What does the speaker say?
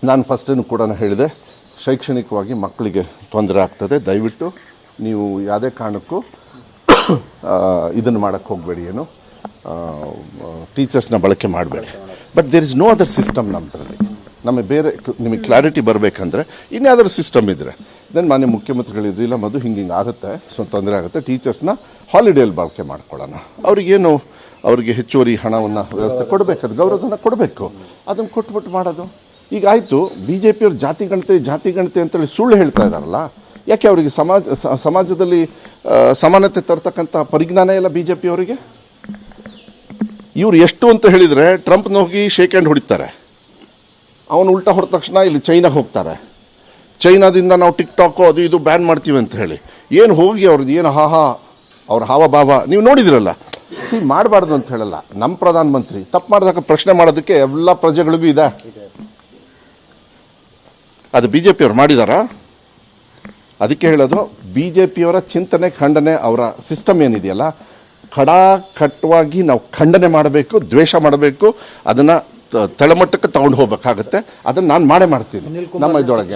ನಾನು ಫಸ್ಟೇನು ಕೂಡ ಹೇಳಿದೆ, ಶೈಕ್ಷಣಿಕವಾಗಿ ಮಕ್ಕಳಿಗೆ ತೊಂದರೆ ಆಗ್ತದೆ, ದಯವಿಟ್ಟು ನೀವು ಯಾವುದೇ ಕಾರಣಕ್ಕೂ ಇದನ್ನು ಮಾಡೋಕ್ಕೆ ಹೋಗಬೇಡಿ, ಏನು ಟೀಚರ್ಸ್ನ ಬಳಕೆ ಮಾಡಬೇಡಿ. But there is no other system ನಮ್ಮದ್ರಲ್ಲಿ. ನಮಗೆ ಬೇರೆ ನಿಮಗೆ ಕ್ಲಾರಿಟಿ ಬರಬೇಕಂದ್ರೆ ಇನ್ಯಾವುದಾದ್ರು ಸಿಸ್ಟಮ್ ಇದ್ದರೆ ದೆನ್ ಮಾನ್ಯ ಮುಖ್ಯಮಂತ್ರಿಗಳಿದ್ರು, ಇಲ್ಲ ಮಧು ಹಿಂಗೆ ಆಗುತ್ತೆ, ಸೊ ತೊಂದರೆ ಆಗುತ್ತೆ, ಟೀಚರ್ಸ್ನ ಹಾಲಿಡೇಲಿ ಬಳಕೆ ಮಾಡ್ಕೊಳ್ಳೋಣ, ಅವ್ರಿಗೆ ಹೆಚ್ಚುವರಿ ಹಣವನ್ನು ವ್ಯವಸ್ಥೆ ಕೊಡಬೇಕು, ಅದು ಗೌರವಧನ ಕೊಡಬೇಕು, ಅದನ್ನು ಕೊಟ್ಬಿಟ್ಟು ಮಾಡೋದು. ಈಗ ಆಯಿತು, BJPಯವ್ರು ಜಾತಿ ಗಣತೆ ಅಂತೇಳಿ ಸುಳ್ಳು ಹೇಳ್ತಾ ಇದ್ದಾರಲ್ಲ, ಯಾಕೆ ಅವರಿಗೆ ಸಮಾಜದಲ್ಲಿ ಸಮಾನತೆ ತರ್ತಕ್ಕಂಥ ಪರಿಜ್ಞಾನ ಇಲ್ಲ BJPಯವರಿಗೆ? ಇವ್ರು ಎಷ್ಟು ಅಂತ ಹೇಳಿದರೆ ಟ್ರಂಪ್ನ ಹೋಗಿ ಶೇಕ್ ಹ್ಯಾಂಡ್ ಹೊಡಿತಾರೆ, ಅವನು ಉಲ್ಟಾ ಹೊಡೆದ ತಕ್ಷಣ ಇಲ್ಲಿ ಚೈನಾಗೆ ಹೋಗ್ತಾರೆ, ಚೈನಾದಿಂದ ನಾವು ಟಿಕ್ಟಾಕು ಅದು ಇದು ಬ್ಯಾನ್ ಮಾಡ್ತೀವಿ ಅಂತ ಹೇಳಿ ಏನು ಹೋಗಿ ಅವ್ರದ್ದು ಏನು ಅವ್ರ ಹಾವ ಭಾವ ನೀವು ನೋಡಿದಿರಲ್ಲ. ಮಾಡಬಾರ್ದು ಅಂತ ಹೇಳಲ್ಲ, ನಮ್ಮ ಪ್ರಧಾನಮಂತ್ರಿ ತಪ್ಪು ಮಾಡಿದಾಗ ಪ್ರಶ್ನೆ ಮಾಡೋದಕ್ಕೆ ಎಲ್ಲ ಪ್ರಜೆಗಳಿಗೂ ಇದೆ. ಅದು BJPಯವ್ರು ಮಾಡಿದಾರಾ? ಅದಕ್ಕೆ ಹೇಳೋದು, BJPಯವರ ಚಿಂತನೆ ಖಂಡನೆ, ಅವರ ಸಿಸ್ಟಮ್ ಏನಿದೆಯಲ್ಲ ಕಟ್ಟುವಾಗಿ ನಾವು ಖಂಡನೆ ಮಾಡಬೇಕು, ದ್ವೇಷ ಮಾಡಬೇಕು, ಅದನ್ನು ತಳಮಟ್ಟಕ್ಕೆ ತಗೊಂಡು ಹೋಗ್ಬೇಕಾಗತ್ತೆ. ಅದನ್ನು ನಾನು ಮಾಡೇ ಮಾಡ್ತೀನಿ ನಮ್ಮ ಇದರೊಳಗೆ.